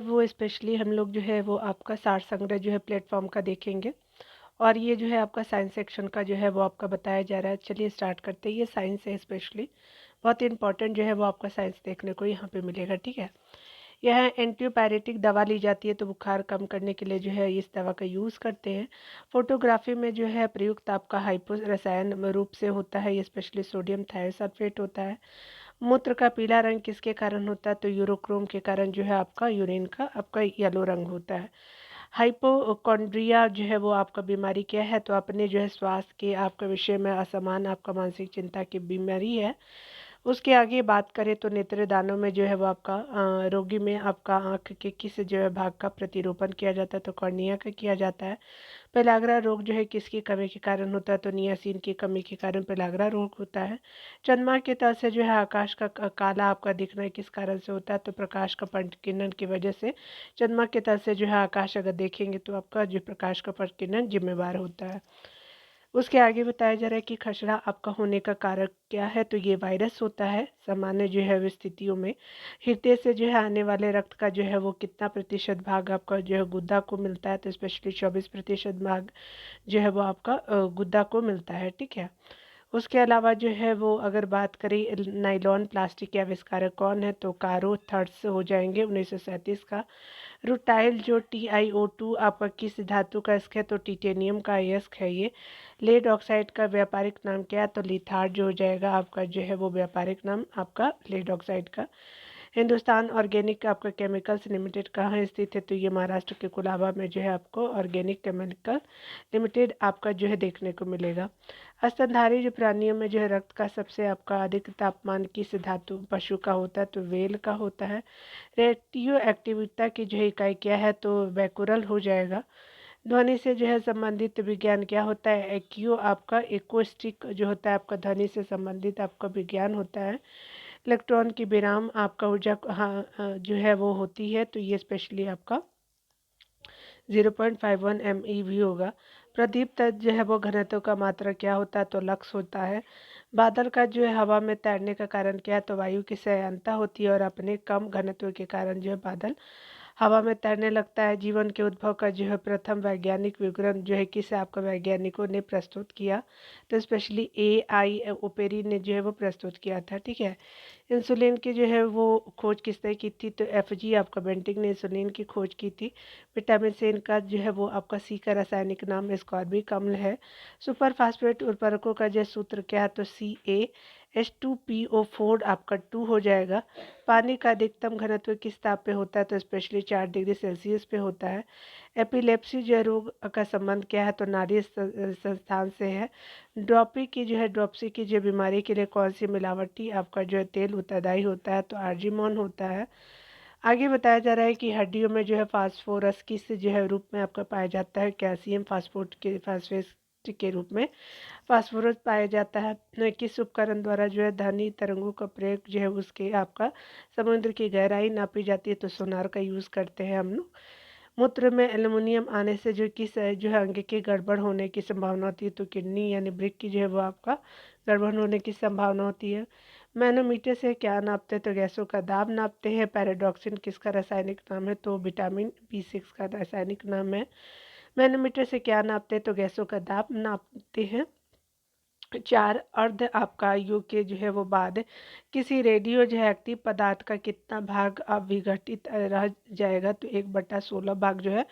वो स्पेशली हम लोग जो है वो आपका सार संग्रह जो है प्लेटफॉर्म का देखेंगे। और ये जो है आपका साइंस सेक्शन का जो है वो आपका बताया जा रहा है। चलिए स्टार्ट करते हैं। ये साइंस है स्पेशली, बहुत इंपॉर्टेंट जो है वो आपका साइंस देखने को यहाँ पे मिलेगा। ठीक है, यह एंटीबायोटिक दवा ली जाती है तो बुखार कम करने के लिए जो है इस दवा का यूज़ करते हैं। फोटोग्राफी में जो है प्रयुक्त आपका हाइपो रसायन रूप से होता है, ये स्पेशली सोडियम थायोसल्फेट होता है। मूत्र का पीला रंग किसके कारण होता है? तो यूरोक्रोम के कारण जो है आपका यूरिन का आपका येलो रंग होता है। हाइपोकॉन्ड्रिया जो है वो आपका बीमारी क्या है? तो अपने जो है स्वास्थ्य के आपका विषय में असमान आपका मानसिक चिंता की बीमारी है। उसके आगे बात करें तो नेत्रदानों में जो है वो आपका रोगी में आपका आँख के किस जो है भाग का प्रतिरूपण किया जाता है? तो कॉर्निया का किया जाता है। पेलाग्रा रोग जो है किसकी कमी के कारण होता है? तो नियासिन की कमी के कारण पेलाग्रा रोग होता है। चंद्रमा की तल से जो है आकाश का काला आपका दिखना किस कारण से होता है? तो प्रकाश का प्रकीर्णन की वजह से। चंद्रमा के तल से जो है आकाश अगर देखेंगे तो आपका जो प्रकाश का प्रकीर्णन जिम्मेवार होता है। उसके आगे बताया जा रहा है कि खसरा आपका होने का कारक क्या है? तो ये वायरस होता है। सामान्य जो है स्थितियों में हृदय से जो है आने वाले रक्त का जो है वो कितना प्रतिशत भाग आपका जो है गुद्दा को मिलता है? तो स्पेशली 24% भाग जो है वो आपका गुद्दा को मिलता है। ठीक है, उसके अलावा जो है वो अगर बात करें नाइलॉन प्लास्टिक के आविष्कारक कौन है? तो कारो थर्ड्स हो जाएंगे 1937 का। रुटाइल जो TiO2 आपका किस धातु का अयस्क है? तो टिटेनियम का अयस्क है ये। लेड ऑक्साइड का व्यापारिक नाम क्या है? तो लिथार्ड जो हो जाएगा आपका जो है वो व्यापारिक नाम आपका लेड ऑक्साइड का। हिंदुस्तान ऑर्गेनिक आपका केमिकल्स लिमिटेड कहाँ स्थित है? तो ये महाराष्ट्र के कुलाबा में जो है आपको ऑर्गेनिक केमिकल लिमिटेड आपका जो है देखने को मिलेगा। स्तनधारी जो प्राणियों में जो है रक्त का सबसे आपका अधिक तापमान किस धातु पशु का होता है? तो वेल का होता है। रेडियो एक्टिविटी की जो है इकाई क्या है? तो बैकुरल हो जाएगा। ध्वनि से जो है संबंधित विज्ञान क्या होता है? एक्यू आपका एक्वेस्टिक जो होता है आपका ध्वनि से संबंधित आपका विज्ञान होता है। इलेक्ट्रॉन की विराम आपका ऊर्जा हाँ जो है वो होती है, तो ये स्पेशली आपका 0.51 MeV होगा। प्रदीप्त जो है वो घनत्व का मात्रा क्या होता है? तो लक्स होता है। बादल का जो है हवा में तैरने का कारण क्या है? तो वायु की सयांता होती है और अपने कम घनत्व के कारण जो है बादल हवा में तैरने लगता है। जीवन के उद्भव का जो है प्रथम वैज्ञानिक विवरण जो है किसे आपका वैज्ञानिकों ने प्रस्तुत किया? तो स्पेशली AI ओपेरी ने जो है वो प्रस्तुत किया था। ठीक है, इंसुलिन की जो है वो खोज किसने की थी? तो FG आपका बेंटिक ने इंसुलिन की खोज की थी। विटामिन सी का जो है वो आपका सी का रासायनिक नाम स्कॉर्बिक अम्ल है। सुपर फास्फेट उर्वरकों का जो सूत्र क्या है? तो CaH2PO4 आपका 2 हो जाएगा। पानी का अधिकतम घनत्व किस ताप पे होता है? तो स्पेशली 4 डिग्री सेल्सियस पे होता है। एपिलेप्सी जो रोग का संबंध क्या है? तो नाड़ी संस्थान से है। ड्रॉपसी की जो बीमारी के लिए कौन सी मिलावटी आपका जो है तेल उत्तरदायी होता है? तो आर्जिमोन होता है। आगे बताया जा रहा है कि हड्डियों में जो है फास्फोरस किस जो है रूप में आपका पाया जाता है? कैल्शियम फास्फोट के फास्फेट के रूप में फास्फोरस पाया जाता है। किस उपकरण द्वारा जो है ध्वनि तरंगों का प्रयोग जो है उसके आपका समुद्र की गहराई नापी जाती है? तो सोनार का यूज़ करते हैं हम लोग। मूत्र में एल्युमिनियम आने से जो है अंग के गड़बड़ होने की संभावना होती है? तो किडनी यानी वृक्क की जो है वो आपका गड़बड़ होने की संभावना होती है। मैनोमीटर से क्या नापते हैं? तो गैसों का दाब नापते हैं। पैराडॉक्सिन किसका रासायनिक नाम है? तो विटामिन B6 का रासायनिक नाम है। मैनोमीटर से क्या नापते हैं? तो गैसों का दाब नापते हैं। 4 अर्ध आपका युग के जो है वो बाद किसी रेडियो जो है एक्टिव पदार्थ का कितना भाग अविघटित रह जाएगा? तो 1/16 भाग जो है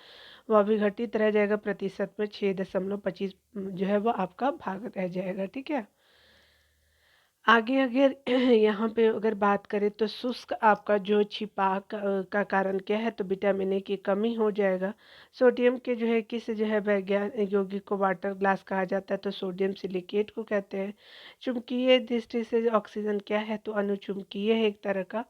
वो अविघटित रह जाएगा। प्रतिशत में 6.25 जो है वो आपका भाग रह जाएगा। ठीक है, आगे अगर यहाँ पे अगर बात करें तो शुष्क आपका जो का कारण क्या है? तो विटामिन ए की कमी हो जाएगा। सोडियम के जो है किस जो है वैज्ञान यौगिक को वाटर ग्लास कहा जाता है? तो सोडियम सिलिकेट को कहते हैं। चुंबकीय दृष्टि से ऑक्सीजन क्या है? तो अनुचुंबकीय है एक तरह का।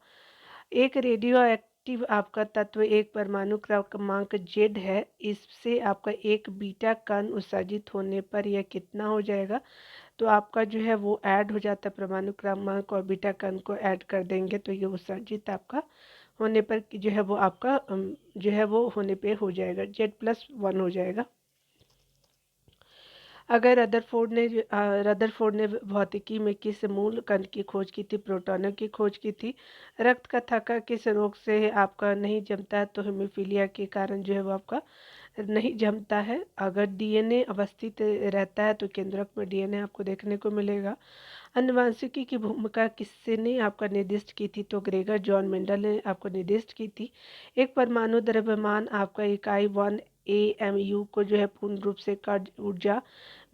एक रेडियो एक्टिव आपका तत्व एक परमाणु क्रमांक जेड है। इससे आपका एक बीटा कण उत्सर्जित होने पर यह कितना हो जाएगा? तो आपका जो है वो ऐड हो जाता है परमाणु क्रमांक और बीटा कण को ऐड कर देंगे तो ये उत्सर्जित आपका होने पर जो है वो आपका जो है वो होने पे हो जाएगा Z+1 हो जाएगा। रदरफोर्ड ने भौतिकी में किस मूल कण की खोज की थी? प्रोटॉनों की खोज की थी। रक्त का थक्का किस रोग से आपका नहीं जमता है? तो हेमोफीलिया के कारण जो है वो आपका नहीं जमता है। अगर डीएनए अवस्थित रहता है तो केंद्रक में डीएनए आपको देखने को मिलेगा। आनुवंशिकी की भूमिका किसने आपका निर्दिष्ट की थी? तो ग्रेगर जॉन मेंडल ने आपको निर्दिष्ट की थी। एक परमाणु द्रव्यमान आपका इकाई 1 AMU को जो है पूर्ण रूप से ऊर्जा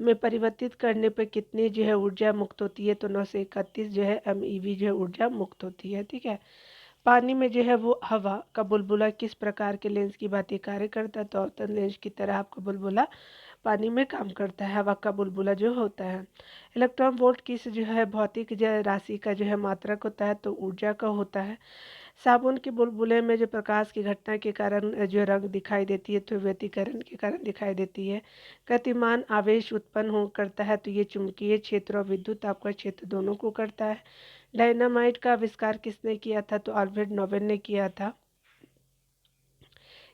में परिवर्तित करने पर कितनी जो है ऊर्जा मुक्त होती है? तो 931 जो है MeV जो है ऊर्जा मुक्त होती है। ठीक है। पानी में जो है वो हवा का बुलबुला किस प्रकार के लेंस की भांति कार्य करता है? तो अवतल लेंस की तरह आपका बुलबुला पानी में काम करता है, हवा का बुलबुला जो होता है। इलेक्ट्रॉन वोल्ट किस जो है भौतिक राशि का जो है मात्रक होता है? तो ऊर्जा का होता है। साबुन के बुलबुले में जो प्रकाश की घटना के कारण जो रंग दिखाई देती है तो व्यतिकरण के कारण दिखाई देती है। गतिमान आवेश उत्पन्न हो करता है तो ये चुंबकीय क्षेत्र और विद्युत आपका क्षेत्र दोनों को करता है। डायनामाइट का आविष्कार किसने किया था? तो अल्फ्रेड नोबेल ने किया था।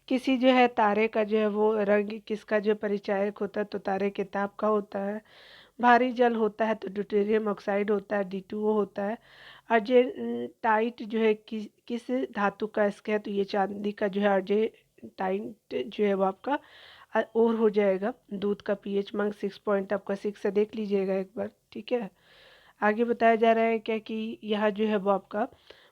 किसी जो है तारे का जो है वो रंग किसका जो परिचायक होता है? तो तारे के ताप का होता है। भारी जल होता है तो ड्यूटेरियम ऑक्साइड होता है, D2O होता है। अर्जेंटाइट जो है किस धातु का स्क है? तो ये चांदी का जो है अर्जेंटाइट जो है वो आपका और हो जाएगा। दूध का पीएच मांग 6 पॉइंट आपका 6 से देख लीजिएगा एक बार। ठीक है। आगे बताया जा रहा है क्या कि यह जो है वो आपका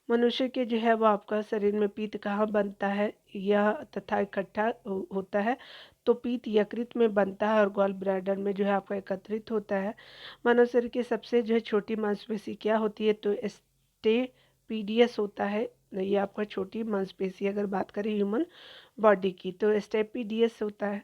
मनुष्य के जो है वो आपका शरीर में पित्त कहाँ बनता है यह तथा इकट्ठा होता है? तो पित्त यकृत में बनता है और गॉल ब्लैडर में जो है आपका एकत्रित होता है। मानव शरीर की सबसे जो है छोटी मांसपेशी क्या होती है? तो स्टेपीडियस होता है। ये आपका छोटी मांसपेशी अगर बात करें ह्यूमन बॉडी की तो स्टेपीडियस होता है।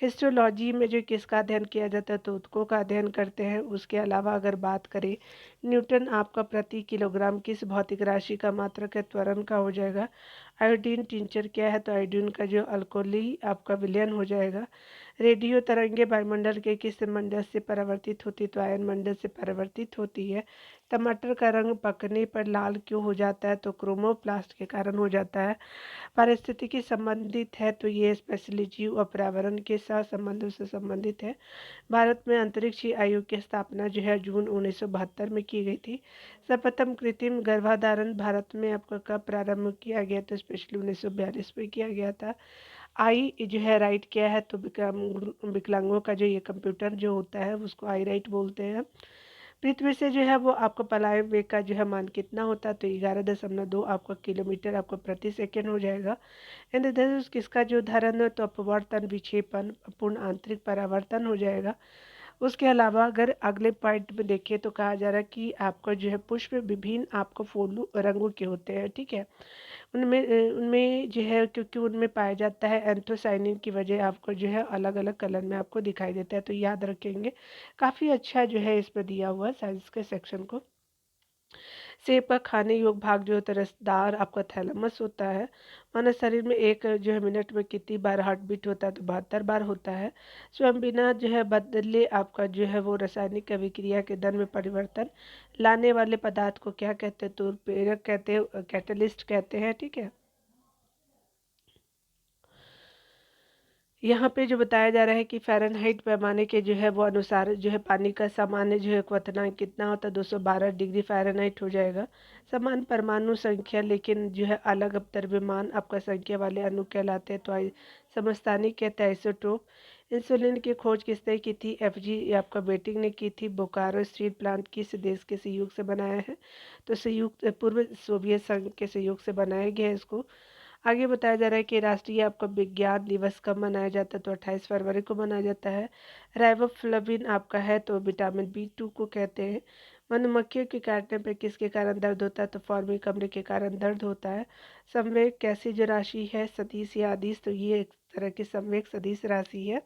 हिस्टोलॉजी में जो किसका अध्ययन किया जाता है? तो ऊतकों का अध्ययन करते हैं। उसके अलावा अगर बात करें न्यूटन आपका प्रति किलोग्राम किस भौतिक राशि का मात्रक है? त्वरण का हो जाएगा। आयोडीन टिंचर क्या है? तो आयोडीन का जो अल्कोहली आपका विलयन हो जाएगा। रेडियो तरंगे वायुमंडल के किस मंडल से परावर्तित होती है? तो आयन मंडल से परावर्तित होती है। टमाटर का रंग पकने पर लाल क्यों हो जाता है? तो क्रोमोप्लास्ट के कारण हो जाता है। पारिस्थितिकी संबंधित है तो ये स्पेशली जीव और पर्यावरण के साथ संबंधों से संबंधित है। भारत में अंतरिक्ष आयोग की स्थापना जो है जून 1972 में की गई थी। सर्वप्रथम कृत्रिम गर्भाधारण भारत में आपका कब प्रारंभ किया गया? तो स्पेशली 1942 में किया गया था। आई जो है राइट क्या है? तो विकलांगों का जो ये कंप्यूटर जो होता है उसको आई राइट बोलते हैं। पृथ्वी से जो है वो आपका पलायन वेग का जो है मान कितना होता है? तो 11.2 आपका किलोमीटर आपको प्रति सेकेंड हो जाएगा। इंद्रधनुष किसका जो धरण है? तो अपवर्तन विक्षेपण पूर्ण आंतरिक परावर्तन हो जाएगा। उसके अलावा अगर अगले पॉइंट में देखें तो कहा जा रहा है कि आपका जो है पुष्प विभिन्न आपको फूल रंगों के होते हैं। ठीक है। उनमें जो है क्योंकि उनमें पाया जाता है एंथोसाइनिन की वजह आपको जो है अलग अलग कलर में आपको दिखाई देता है तो याद रखेंगे। काफ़ी अच्छा जो है इस पर दिया हुआ है साइंस के सेक्शन को। सेब का खाने योग्य भाग जो होता है रसदार आपका थैलेमस होता है। मानव शरीर में एक जो है मिनट में कितनी बार हार्ट बीट होता है? तो 72 बार होता है। स्वयं बिना जो है बदले आपका जो है वो रासायनिक अभिक्रिया के दर में परिवर्तन लाने वाले पदार्थ को क्या कहते हैं? तो उत्प्रेरक कहते हैं, कैटलिस्ट कहते हैं। ठीक है। यहाँ पे जो बताया जा रहा है कि फ़ारेनहाइट पैमाने के जो है वो अनुसार जो है पानी का सामान्य जो है क्वथनांक कितना होता है? 212 डिग्री फ़ारेनहाइट हो जाएगा। समान परमाणु संख्या लेकिन जो है अलग द्रव्यमान आपका संख्या वाले अणु कहलाते हैं। तो समस्थानिक कहते हैं आइसोटोप। इंसुलिन की खोज किसने की थी? FG आपका बेटिंग ने की थी। बोकारो स्टील प्लांट किस देश के सहयोग से बनाया है? तो संयुक्त पूर्व सोवियत संघ के सहयोग से बनाया गया है इसको। आगे बताया जा रहा है कि राष्ट्रीय आपका विज्ञान दिवस कब मनाया जाता है? तो 28 फरवरी को मनाया जाता है। राइबोफ्लाविन आपका है तो विटामिन B2 को कहते हैं। मधुमक्खियों के काटने पर किसके कारण दर्द होता है? तो फॉर्मिक अम्ल के कारण दर्द होता है। संवेग कैसी जो राशि है? सदिश या अदिश? तो ये एक तरह की संवेग सदिश राशि है।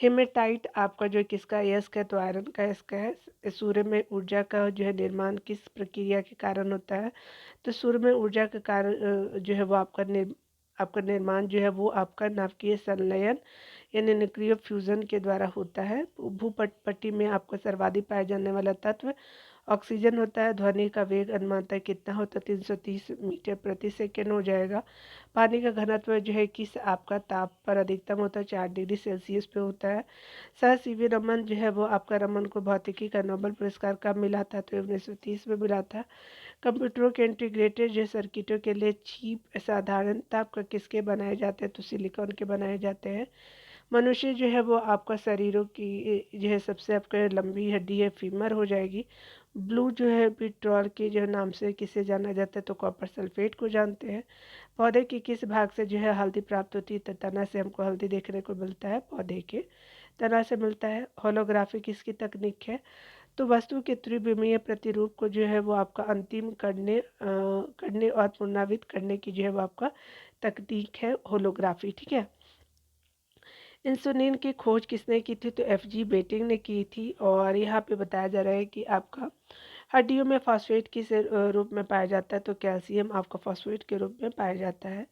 हेमेटाइट आपका जो किसका यस्क है? तो आयरन का यस्क है। सूर्य में ऊर्जा का जो है निर्माण किस प्रक्रिया के कारण होता है? तो सूर्य में ऊर्जा के कारण जो है वो आपका निर्माण जो है वो आपका नाभिकीय संलयन यानी न्यूक्लियर फ्यूजन के द्वारा होता है। भूपटपट्टी में आपका सर्वाधिक पाया जाने वाला तत्व ऑक्सीजन होता है। ध्वनि का वेग अनुमानतः कितना होता है? 330 मीटर प्रति सेकेंड हो जाएगा। पानी का घनत्व जो है किस आपका ताप पर अधिकतम होता है? 4 डिग्री सेल्सियस पे होता है। सर सीवी रमन जो है वो आपका रमन को भौतिकी का नोबेल पुरस्कार कब मिला था? तो 1930 में मिला था। कंप्यूटरों के इंटीग्रेटेड जो सर्किटों के लिए चिप साधारणतः आपका किसके बनाए जाते हैं? तो सिलिकॉन के बनाए जाते हैं। मनुष्य जो है वो आपका शरीरों की जो है सबसे आपका लंबी हड्डी है फीमर हो जाएगी। ब्लू जो है पेट्रोल के जो नाम से किसे जाना जाता है? तो कॉपर सल्फेट को जानते हैं। पौधे के किस भाग से जो है हल्दी प्राप्त होती है? तो तना से हमको हल्दी देखने को मिलता है, पौधे के तना से मिलता है। होलोग्राफी किसकी तकनीक है? तो वस्तु के त्रिविमीय प्रतिरूप को जो है वो आपका अंतिम करने और पुनरावृत्त करने की जो है वो आपका तकनीक है होलोग्राफी। ठीक है। इंसुलिन की खोज किसने की थी? तो एफ जी बेटिंग ने की थी। और यहाँ पे बताया जा रहा है कि आपका हड्डियों में फॉस्फेट किस रूप में पाया जाता है? तो कैल्शियम आपका फॉस्फेट के रूप में पाया जाता है।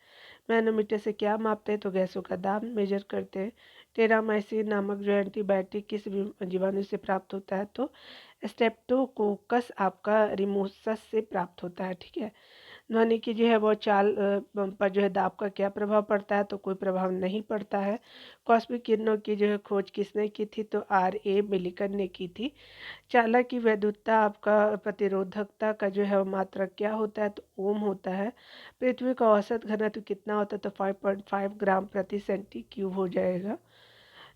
मैनोमीटर से क्या मापते हैं? तो गैसों का दाब मेजर करते हैं। टेरामाइसिन नामक जो एंटीबायोटिक किस जीवाणु से प्राप्त होता है? तो स्टेप्टोकोकस आपका रिमोसस से प्राप्त होता है। ठीक है। ध्वनि की जो है वो चाल पर जो है दाब का क्या प्रभाव पड़ता है? तो कोई प्रभाव नहीं पड़ता है। कॉस्मिक किरणों की जो है खोज किसने की थी? तो R.A. मिलिकन ने की थी। चालक की वैद्युतता आपका प्रतिरोधकता का जो है वो मात्रक क्या होता है? तो ओम होता है। पृथ्वी का औसत घनत्व कितना होता है? तो 5.5 ग्राम प्रति सेंटी क्यूब हो जाएगा।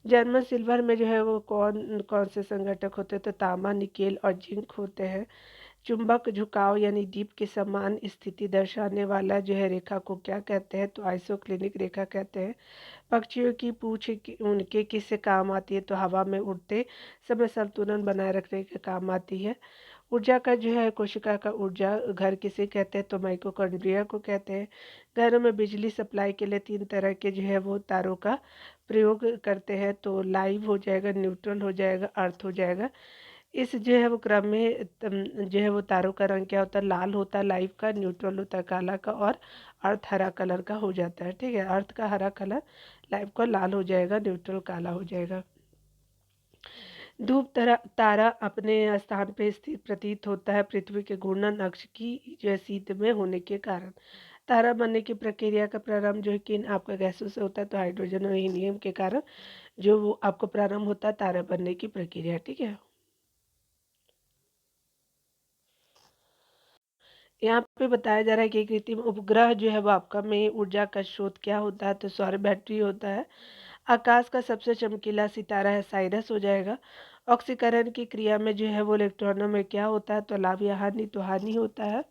जर्मन सिल्वर में जो है वो कौन कौन से संघटक होते हैं? तो तांबा, निकेल और जिंक होते हैं। चुंबक झुकाव यानी दीप के समान स्थिति दर्शाने वाला जो है रेखा को क्या कहते हैं? तो आइसोक्लिनिक रेखा कहते हैं। पक्षियों की पूंछ उनके किससे काम आती है? तो हवा में उड़ते समय संतुलन बनाए रखने के काम आती है। ऊर्जा का जो है कोशिका का ऊर्जा घर किसे कहते हैं? तो माइटोकॉन्ड्रिया को कहते हैं। घरों में बिजली सप्लाई के लिए 3 तरह के जो है वो तारों का प्रयोग करते हैं। तो लाइव हो जाएगा, न्यूट्रल हो जाएगा, अर्थ हो जाएगा। इस जो है वो क्रम में जो है वो तारों का रंग क्या होता है? लाल होता है लाइव का, न्यूट्रल होता है काला का, और अर्थ हरा कलर का हो जाता है। ठीक है। अर्थ का हरा कलर, लाइव का लाल हो जाएगा, न्यूट्रल काला हो जाएगा। तारा अपने स्थान पे स्थित प्रतीत होता है पृथ्वी के घूर्णन अक्ष की जो है सीध में होने के कारण। तारा बनने की प्रक्रिया का प्रारंभ जो है किन आपका गैसों से होता है? तो हाइड्रोजन और हीलियम के कारण जो वो आपको प्रारंभ होता है तारा बनने की प्रक्रिया। ठीक है। यहाँ पे बताया जा रहा है कि कृत्रिम उपग्रह जो है वो आपका में ऊर्जा का स्रोत क्या होता है? तो सौर बैटरी होता है। आकाश का सबसे चमकीला सितारा है साइरस हो जाएगा। ऑक्सीकरण की क्रिया में जो है वो इलेक्ट्रॉनों में क्या होता है? तो लाभ या हानि, तो हानि होता है।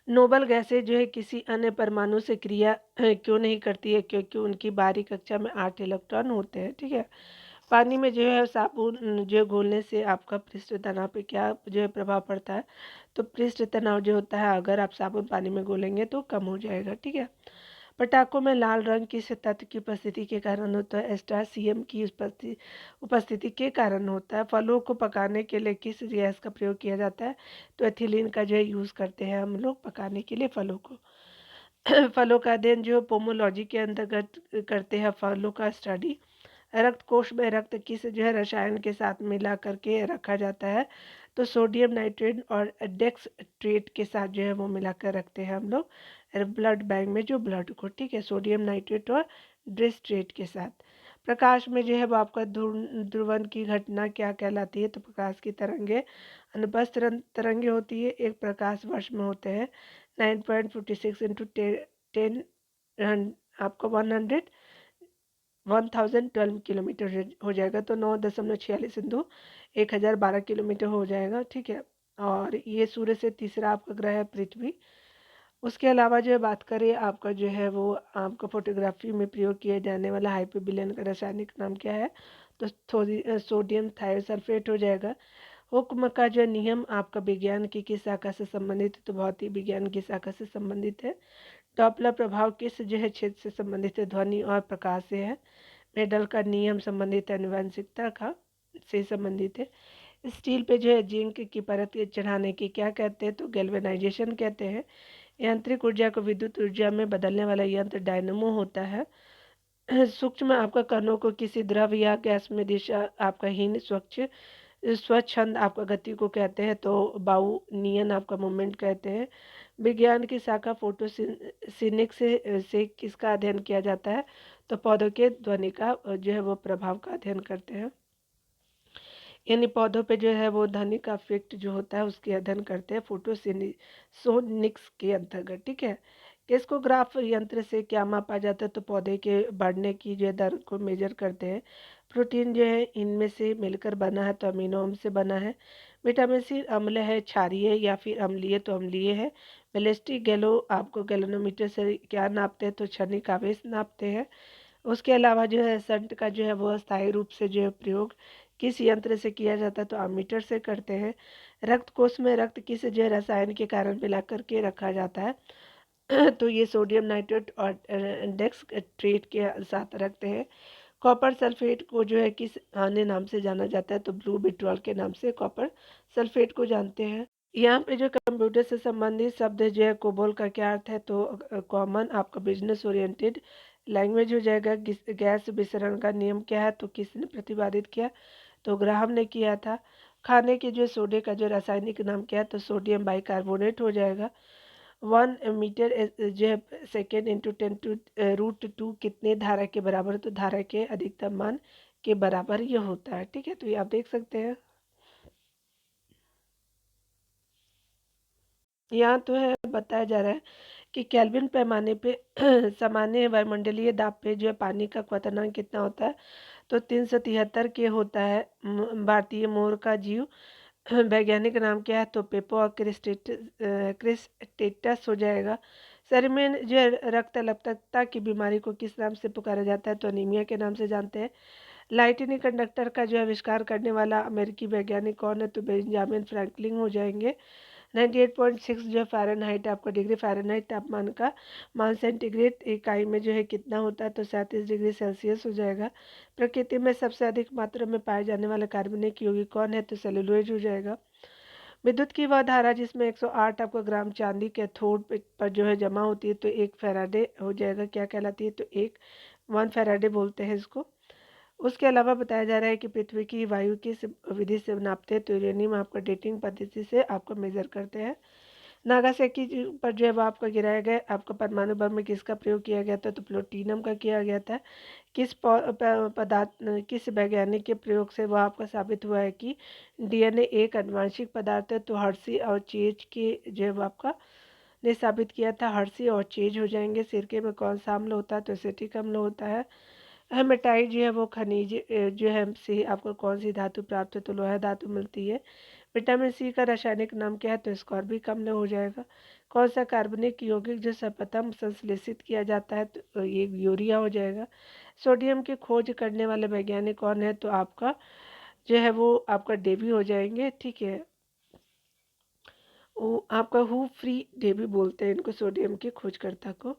नोबल गैसें जो है किसी अन्य परमाणु से क्रिया क्यों नहीं करती है? क्योंकि उनकी बाहरी कक्षा में 8 इलेक्ट्रॉन होते हैं। ठीक है। पानी में जो है साबुन जो घोलने से आपका पृष्ठ तनाव पे क्या जो है प्रभाव पड़ता है? तो पृष्ठ तनाव जो होता है अगर आप साबुन पानी में घोलेंगे तो कम हो जाएगा। ठीक है। पटाखों में लाल रंग किस तत्व की उपस्थिति के कारण होता है? एस्ट्रासियम की उपस्थिति के कारण होता है। फलों को पकाने के लिए किस गैस का प्रयोग किया जाता है? तो एथिलीन का जो है यूज़ करते हैं हम लोग पकाने के लिए फलों को। फलों का अध्ययन जो पोमोलॉजी के अंतर्गत करते हैं फलों का स्टडी। रक्त कोश में रक्त किस जो है रसायन के साथ मिला करके रखा जाता है? तो सोडियम नाइट्रेट और डेक्सट्रेट के साथ जो है वो मिलाकर रखते हैं हम लोग ब्लड बैंक में जो ब्लड को। ठीक है। सोडियम नाइट्रेट और डेक्सट्रेट के साथ। प्रकाश में जो है वो आपका ध्रुवन की घटना क्या कहलाती है? तो प्रकाश की तरंगे अनुप्रस्थ तरंगे होती है, एक प्रकाश वर्ष में होते हैं। 9.56 इंटू 10 आपका 1012 किलोमीटर हो जाएगा। तो 9.46 इंटू 1012 किलोमीटर हो जाएगा। ठीक है। और ये सूर्य से तीसरा आपका ग्रह है पृथ्वी। उसके अलावा जो है बात करें आपका जो है वो आपका फोटोग्राफी में प्रयोग किया जाने वाला हाइपरबिलियन का रासायनिक नाम क्या है? तो सोडियम थायोसल्फेट हो जाएगा। हुक्म का जो नियम आपका विज्ञान की किस शाखा से संबंधित है? तो भौतिक विज्ञान की शाखा से संबंधित है। डॉपलर प्रभाव किस जो है क्षेत्र से संबंधित है? ध्वनि और प्रकाश से है। मेडल का नियम संबंधित है आनुवंशिकता का से संबंधित है। स्टील पे जो है जिंक की परत चढ़ाने की क्या कहते हैं? तो गैल्वेनाइजेशन कहते हैं। यांत्रिक ऊर्जा को विद्युत ऊर्जा में बदलने वाला यंत्र डायनमो होता है। सूक्ष्म आपका कणों को किसी द्रव या गैस में दिशा आपका हीन स्वच्छ स्वच्छंद आपका गति को कहते हैं, तो बाउनियन आपका मूवमेंट कहते हैं। विज्ञान की शाखा फोटोसिनिक से किसका अध्ययन किया जाता है, तो पौधों के ध्वनि का जो है वो प्रभाव का अध्ययन करते हैं। यानी पौधों पे जो है वो ध्वनि का इफेक्ट जो होता है उसके अध्ययन करते हैं फोटोसिनिक्स के अंतर्गत, ठीक है। किस्कोग्राफ यंत्र से क्या मापा जाता है, तो पौधे के बढ़ने की जो है दर को मेजर करते हैं। प्रोटीन जो है इनमें से मिलकर बना है, तो अमीनो एसिड से बना है। विटामिन सी अम्ल है, क्षारीय या फिर अम्लीय, तो अम्लीय है। वेलोसिटी गैलो आपको गैलोनोमीटर से क्या नापते हैं, तो क्षणिक आवेश नापते हैं। उसके अलावा जो है संट का जो है वो अस्थायी रूप से जो है प्रयोग किस यंत्र से किया जाता है, तो अमीटर से करते हैं। रक्त कोष में रक्त किस जो है रसायन के कारण मिला करके रखा जाता है तो ये सोडियम नाइट्रेट और डेक्स ट्रेट के साथ रखते हैं। कॉपर सल्फेट को जो है किस अन्य नाम से जाना जाता है, तो ब्लू विट्रॉल के नाम से कॉपर सल्फेट को जानते हैं। यहाँ पे जो कंप्यूटर से संबंधित शब्द जो है कोबोल का क्या अर्थ है, तो कॉमन आपका बिजनेस ओरिएंटेड लैंग्वेज हो जाएगा। गैस विसरण का नियम क्या है, तो किसने प्रतिपादित किया, तो ग्राहम ने किया था। खाने के जो सोडे का जो रासायनिक नाम क्या है, तो सोडियम बाइकार्बोनेट हो जाएगा। 1 मीटर जो है सेकेंड इंटू 10⁻√2 कितने धारा के बराबर है, तो धारा के अधिकतम मान के बराबर ये होता है, ठीक है। तो ये आप देख सकते हैं। यहाँ तो है बताया जा रहा है कि केल्विन पैमाने पे सामान्य वायुमंडलीय दाब पे जो है पानी का क्वथनांक कितना होता है, तो 373 के होता है। भारतीय मोर का जीव वैज्ञानिक नाम क्या है, तो पेपो और क्रिस्टेटस हो जाएगा। शरीर में जो है रक्त अल्पता की बीमारी को किस नाम से पुकारा जाता है, तो अनीमिया के नाम से जानते हैं। लाइटनिंग कंडक्टर का जो है आविष्कार करने वाला अमेरिकी वैज्ञानिक कौन है, तो बेंजामिन फ्रैंकलिन हो जाएंगे। 98.6 जो है फ़ारेनहाइट आपका डिग्री फ़ारेनहाइट तापमान का मान सेंटीग्रेड इकाई में जो है कितना होता है, तो 37 डिग्री सेल्सियस हो जाएगा। प्रकृति में सबसे अधिक मात्रा में पाए जाने वाला कार्बनिक यौगिक कौन है, तो सेलुलोज हो जाएगा। विद्युत की वह धारा जिसमें 108 आपका ग्राम चांदी कैथोड पर जो है जमा होती है, तो 1 फैराडे हो जाएगा। क्या कहलाती है, तो 1 फैराडे बोलते हैं इसको। उसके अलावा बताया जा रहा है कि पृथ्वी की वायु किस विधि से नापते हैं, तो यूरेनियम आपका डेटिंग पद्धति से आपको मेजर करते हैं। नागासाकी पर जो है वो आपका गिराया गया आपका परमाणु बम में किसका प्रयोग किया गया था, तो प्लूटोनियम का किया गया था। पदार्थ किस वैज्ञानिक के प्रयोग से वह आपका साबित हुआ है कि डीएनए एक आनुवंशिक पदार्थ है, तो हर्शी और चेज के जो है वो आपका ने साबित किया था। हर्शी और चेज हो जाएंगे। सिरके में कौन सा अम्ल होता है, तो एसिटिक अम्ल होता है। हेमेटाइट जो है वो खनिज जो है से आपको कौन सी धातु प्राप्त है, तो लोहा धातु मिलती है। विटामिन सी का रासायनिक नाम क्या है, तो स्कॉर्बिक अम्ल हो जाएगा। कौन सा कार्बनिक यौगिक जो सर्वप्रथम संश्लेषित किया जाता है, तो ये यूरिया हो जाएगा। सोडियम की खोज करने वाले वैज्ञानिक कौन है, तो आपका जो है वो आपका डेवी हो जाएंगे, ठीक है। वो आपका हु फ्री डेवी बोलते हैं इनको, सोडियम की खोजकर्ता को।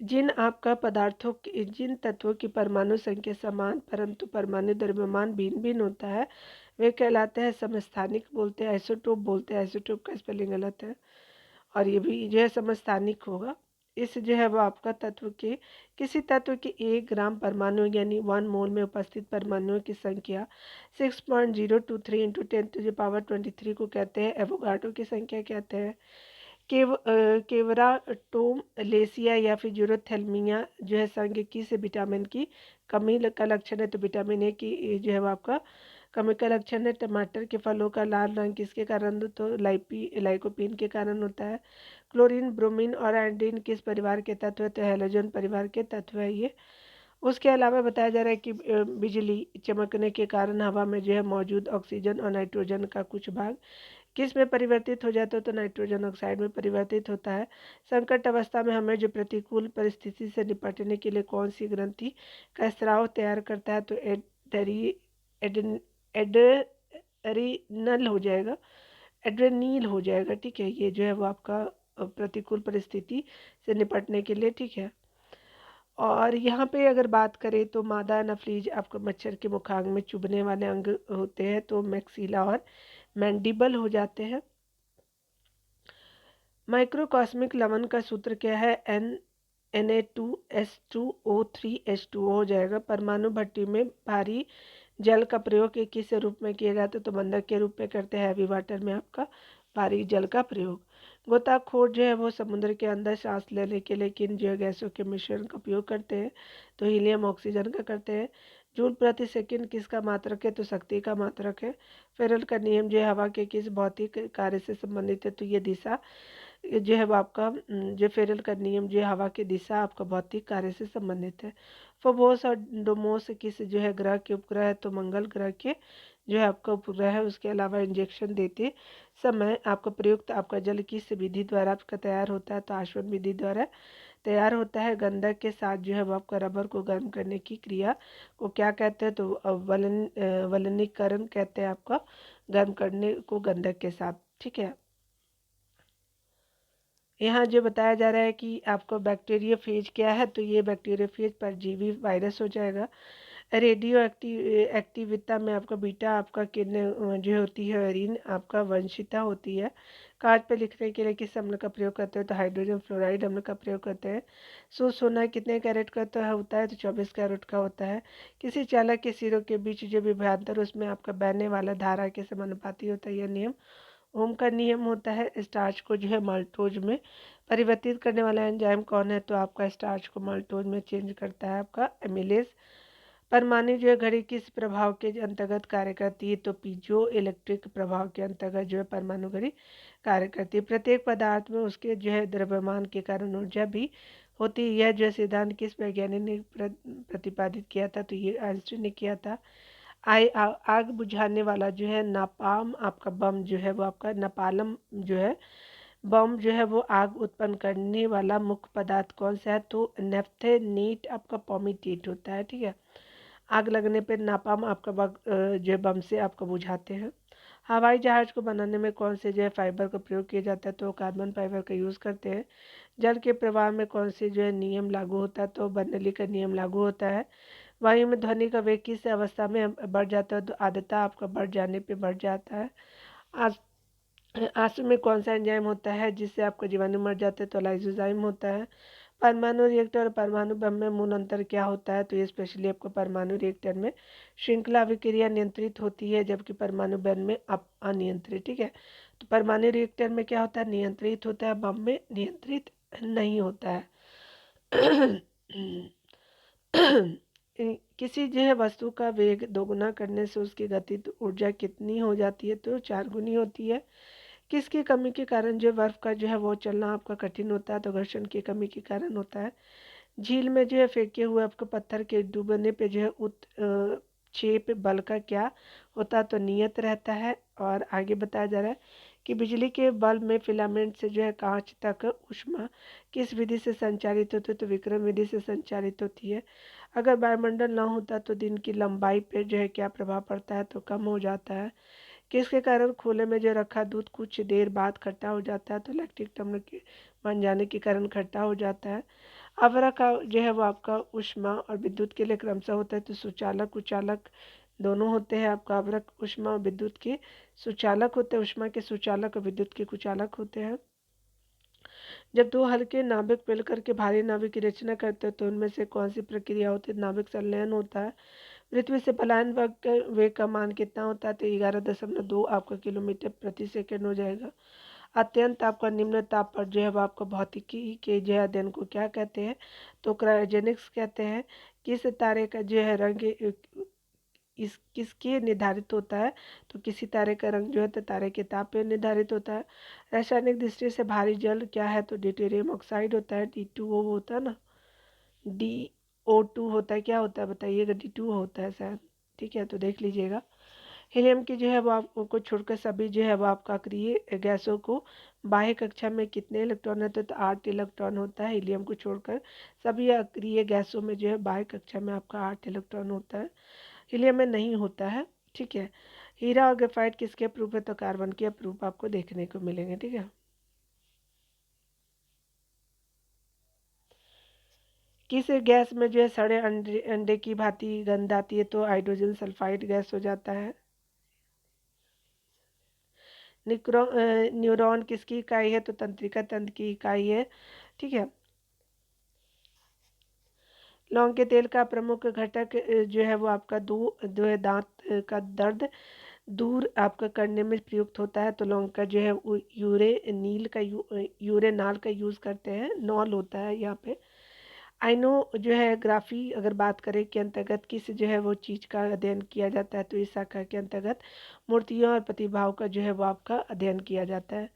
जिन तत्वों की परमाणु संख्या समान परंतु परमाणु द्रव्यमान भिन्न भिन्न होता है, वे कहलाते हैं समस्थानिक बोलते हैं। आइसोटोप बोलते हैं, आइसोटोप का स्पेलिंग गलत है, और ये भी जो है समस्थानिक होगा। इस जो है वो आपका तत्व के किसी तत्व के 1 ग्राम परमाणु यानी 1 मोल में उपस्थित परमाणुओं की संख्या 6.023 इंटू 10⁻23 को कहते हैं। एवोगाड्रो की संख्या कहते हैं। केवराटोमलेसिया या फिर यूरोथेल्मिया जो है संघ किस विटामिन की कमी का लक्षण है, तो विटामिन ए की जो है वो आपका कमी का लक्षण है। टमाटर के फलों का लाल रंग किसके कारण, तो लाइकोपीन के कारण होता है। क्लोरीन ब्रोमीन और आयोडीन किस परिवार के तत्व है, तो हैलोजन परिवार के तत्व है ये। उसके अलावा बताया जा रहा है कि बिजली चमकने के कारण हवा में जो है मौजूद ऑक्सीजन और नाइट्रोजन का कुछ भाग किस में परिवर्तित हो जाता है, तो नाइट्रोजन ऑक्साइड में परिवर्तित होता है। संकट अवस्था में हमें जो प्रतिकूल परिस्थिति से निपटने के लिए कौन सी ग्रंथि का स्राव तैयार करता है, तो एड्रेनल हो जाएगा, एड्रेनील हो जाएगा, ठीक है। ये जो है वो आपका प्रतिकूल परिस्थिति से निपटने के लिए, ठीक है। और यहाँ पे अगर बात करें तो मादा एनाफ्रीज आपको मच्छर के मुखांग में चुभने वाले अंग होते हैं, तो मैक्सिला और मैंडिबल हो जाते हैं। माइक्रोकॉस्मिक लवण का सूत्र क्या है, Na2S2O3H2O हो जाएगा। परमाणु भट्टी में भारी जल का प्रयोग किस रूप में किया जाता है, तो बंधक के रूप में करते हैं हैवी वाटर में आपका भारी जल का प्रयोग। गोताखोर जो है वो समुद्र के अंदर सांस लेने के लिए किन जो है गैसों के मिश्रण का उपयोग करते हैं, तो हीलियम ऑक्सीजन का करते हैं। जूल प्रति सेकंड किसका मात्रक है, तो शक्ति का मात्रक है। फेरल का नियम जो है हवा के किस भौतिक कार्य से संबंधित है, तो ये दिशा जो है वो आपका जो फेरल का नियम जो है हवा की दिशा आपका भौतिक कार्य से संबंधित है। फोबोस और डोमोस किस जो है ग्रह के उपग्रह है, तो मंगल ग्रह के जो है आपका उपग्रह है। उसके अलावा इंजेक्शन देते समय आपका प्रयुक्त आपका जल किस विधि द्वारा आपका तैयार होता है, तो आश्वन विधि द्वारा तैयार होता है। गंधक के साथ जो है वो आपका रबर को गर्म करने की क्रिया को क्या कहते हैं, तो वलनीकरण कहते हैं आपका, गर्म करने को गंधक के साथ। ठीक है, यहाँ जो बताया जा रहा है कि आपको बैक्टीरियोफेज क्या है, तो ये बैक्टीरियोफेज परजीवी वायरस हो जाएगा। रेडियो एक्टिविता में आपका बीटा आपका किरण जो होती है एरीन आपका वंशिता होती है। कांच पे लिखने के लिए किस अम्ल का प्रयोग करते हैं, तो हाइड्रोजन फ्लोराइड अम्ल का प्रयोग करते हैं। सोना कितने कैरेट का तो होता है, तो 24 कैरेट का होता है। किसी चालक के सिरों के बीच जो विभवांतर उसमें आपका बहने वाला धारा के समानुपाती होता है, यह नियम ओम का नियम होता है। स्टार्च को जो है माल्टोज में परिवर्तित करने वाला एंजाइम कौन है, तो आपका स्टार्च को माल्टोज में चेंज करता है आपका एमिलेज। परमाणु जो है घड़ी किस प्रभाव के अंतर्गत कार्य करती है, तो पीजो इलेक्ट्रिक प्रभाव के अंतर्गत जो है परमाणु घड़ी कार्य करती है। प्रत्येक पदार्थ में उसके जो है द्रव्यमान के कारण ऊर्जा भी होती है। यह जो सिद्धांत किस वैज्ञानिक ने प्रतिपादित किया था, तो ये आइंस्टीन ने किया था। आग बुझाने वाला जो है नापाम आपका बम जो है वो आपका नपालम जो है बम जो है वो आग उत्पन्न करने वाला मुख्य पदार्थ कौन सा है, तो नेफ्थेनेट आपका पॉमीटेट होता है। ठीक है, आग लगने पे नापाम आपका जो है बम से आपको बुझाते हैं। हवाई जहाज को बनाने में कौन से जो है फाइबर का प्रयोग किया जाता है, तो कार्बन फाइबर का यूज़ करते हैं। जल के प्रवाह में कौन से जो है नियम लागू होता है, तो बर्नौली का नियम लागू होता है। वायु में ध्वनि का वेग किस अवस्था में बढ़ जाता है, तो आर्द्रता आपका बढ़ जाने पे बढ़ जाता है। आंस आंसू में कौन सा एंजाइम होता है जिससे आपका जीवाणु मर जाते हैं, तो लाइसोजाइम होता है। परमाणु रिएक्टर और परमाणु बम में मूल अंतर क्या होता है, तो ये स्पेशली आपको परमाणु रिएक्टर में श्रृंखला अभिक्रिया नियंत्रित होती है, जबकि परमाणु बम में अनियंत्रित। ठीक है, तो परमाणु रिएक्टर में क्या होता है, नियंत्रित होता है, बम में नियंत्रित नहीं होता है। किसी जो है वस्तु का वेग दोगुना करने से उसकी गतिज ऊर्जा कितनी हो जाती है, तो 4 गुनी होती है। किसकी कमी के कारण जो बर्फ का जो है वो चलना आपका कठिन होता है, तो घर्षण की कमी के कारण होता है। झील में जो है फेंके हुए आपको पत्थर के डूबने पे जो है उत्क्षेप बल का क्या होता है, तो नियत रहता है। और आगे बताया जा रहा है कि बिजली के बल्ब में फिलामेंट से जो है कांच तक ऊष्मा किस विधि से संचारित होती है, तो विकिरण विधि से संचारित होती है। अगर वायुमंडल ना होता तो दिन की लंबाई पे जो है क्या प्रभाव पड़ता है, तो कम हो जाता है। किसके कारण खोले में जो रखा दूध कुछ देर बाद खट्टा हो जाता है, तो लैक्टिक अम्ल के बन जाने के कारण खट्टा हो जाता है। आवरा का जो है वो आपका ऊष्मा और विद्युत के लिए क्रमशः होता है, तो सुचालक कुचालक दोनों होते हैं। आपका आवरक ऊष्मा और विद्युत के सुचालक होते हैं, ऊष्मा के सुचालक और विद्युत के कुचालक होते हैं। जब दो हल्के नाभिक मिल करके भारी नाभिक की रचना करते हैं, तो उनमें से कौन सी प्रक्रिया होती है, नाभिक संलयन होता है। पृथ्वी से पलायन वेग का मान कितना होता है, तो 11.2 आपका किलोमीटर प्रति सेकंड हो जाएगा। अत्यंत आपका निम्न ताप पर जो है वो आपको भौतिकी के जो है अध्ययन को क्या कहते हैं, तो क्रायोजेनिक्स कहते हैं। किस तारे का जो है रंग इस किसके निर्धारित होता है, तो किसी तारे का रंग जो है तो तारे के ताप पे निर्धारित होता है। रासायनिक दृष्टि से भारी जल क्या है, तो ड्यूटेरियम ऑक्साइड होता है, D2O होता है ना, DO2 होता है, क्या होता है बताइएगा, D2O होता है शायद। ठीक है, तो देख लीजिएगा। हीलियम की जो है वो आपको छोड़कर सभी जो है वो आपका अक्रिय गैसों को बाह्य कक्षा में कितने इलेक्ट्रॉन होते हैं, तो 8 इलेक्ट्रॉन होता है। हीलियम को छोड़कर सभी अक्रिय गैसों में जो है बाह्य कक्षा में आपका 8 इलेक्ट्रॉन होता है, हीलियम में नहीं होता है। ठीक है, हीरा और ग्रेफाइट किसके प्रूफ है, तो कार्बन के प्रूफ आपको देखने को मिलेंगे। ठीक है, किस गैस में जो है सड़े अंडे अंडे की भांति गंध आती है, तो हाइड्रोजन सल्फाइड गैस हो जाता है। न्यूरॉन किसकी इकाई है, तो तंत्रिका तंत्र की इकाई है। ठीक है, लौंग के तेल का प्रमुख घटक जो है वो आपका जो है दांत का दर्द दूर आपका करने में प्रयुक्त होता है। तो लौंग का जो है वो यूरेनाल का यूज़ करते हैं, नॉल होता है यहाँ पे। आइनो जो है ग्राफी अगर बात करें के अंतर्गत किस जो है वो चीज़ का अध्ययन किया जाता है, तो इस शाखा के अंतर्गत मूर्तियों और प्रतिभाओं का जो है वो आपका अध्ययन किया जाता है।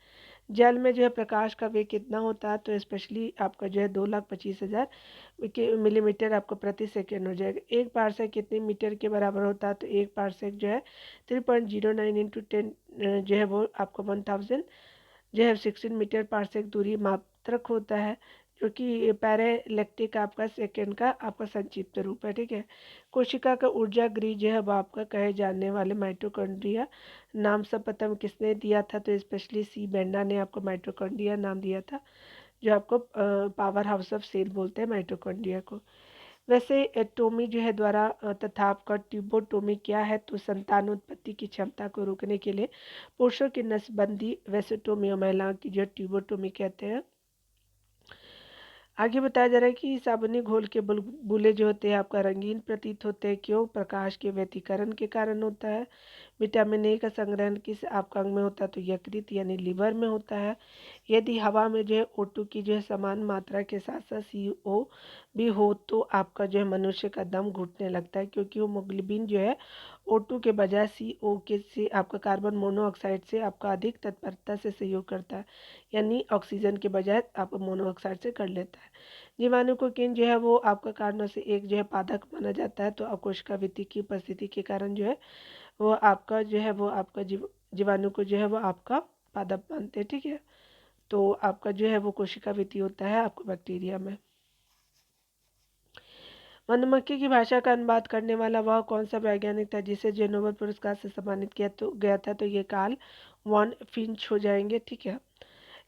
जल में जो है प्रकाश का वेग कितना होता है, तो स्पेशली आपका जो है 2,25,000 मिलीमीटर आपको प्रति सेकेंड हो जाएगा। एक पारसेक कितने मीटर के बराबर होता है, तो एक पारसेक जो है 3.09 इंटू 10 जो है वो आपको 1000 जो है 16 मीटर पारसेक दूरी मात्रक होता है, जो कि पैरेलैक्टिक आपका सेकेंड का आपका संक्षिप्त रूप है। ठीक है। कोशिका का ऊर्जा गृह जो है वो आपका कहे जाने वाले माइटोकॉन्ड्रिया नाम सर्वप्रथम किसने दिया था, तो स्पेशली सी बेंडा ने आपको माइटोकॉन्ड्रिया नाम दिया था, जो आपको पावर हाउस ऑफ सेल बोलते हैं माइटोकॉन्ड्रिया को। वैसे टोमी जो है द्वारा तथा आपका ट्यूबोटोमी क्या है, तो संतान उत्पत्ति की क्षमता को रोकने के लिए पुरुषों की नसबंदी वैसेटोमी और महिलाओं की जो ट्यूबोटोमी कहते हैं। आगे बताया जा रहा है कि साबुनी घोल के बुलबुले जो होते हैं आपका रंगीन प्रतीत होते हैं, क्यों? प्रकाश के व्यतिकरण के कारण होता है। विटामिन ए का संग्रहण किस आपका अंग में होता है, तो यकृत यानी लीवर में होता है। यदि हवा में जो है O2 की जो है समान मात्रा के साथ साथ CO भी हो, तो आपका जो है मनुष्य का दम घुटने लगता है, क्योंकि हीमोग्लोबिन जो है O2 के बजाय CO के से आपका कार्बन मोनोऑक्साइड से आपका अधिक तत्परता से सहयोग करता है, यानी ऑक्सीजन के बजाय आप मोनोऑक्साइड से कर लेता है। जीवाणु को किन जो है वो आपका कारणों से एक जो है पादक माना जाता है, तो अकोशिका विधि की उपस्थिति के कारण जो है वो आपका जो है वो आपका जीवाणु को जो है वो आपका पादप मानते हैं। ठीक है। तो आपका जो है वो कोशिका विधि होता है आपको बैक्टीरिया में। मधुमक्खी की भाषा का अनुवाद करने वाला वह कौन सा वैज्ञानिक था जिसे जो नोबेल पुरस्कार से सम्मानित किया तो गया था, तो ये कार्ल वॉन फिंच हो जाएंगे। ठीक है।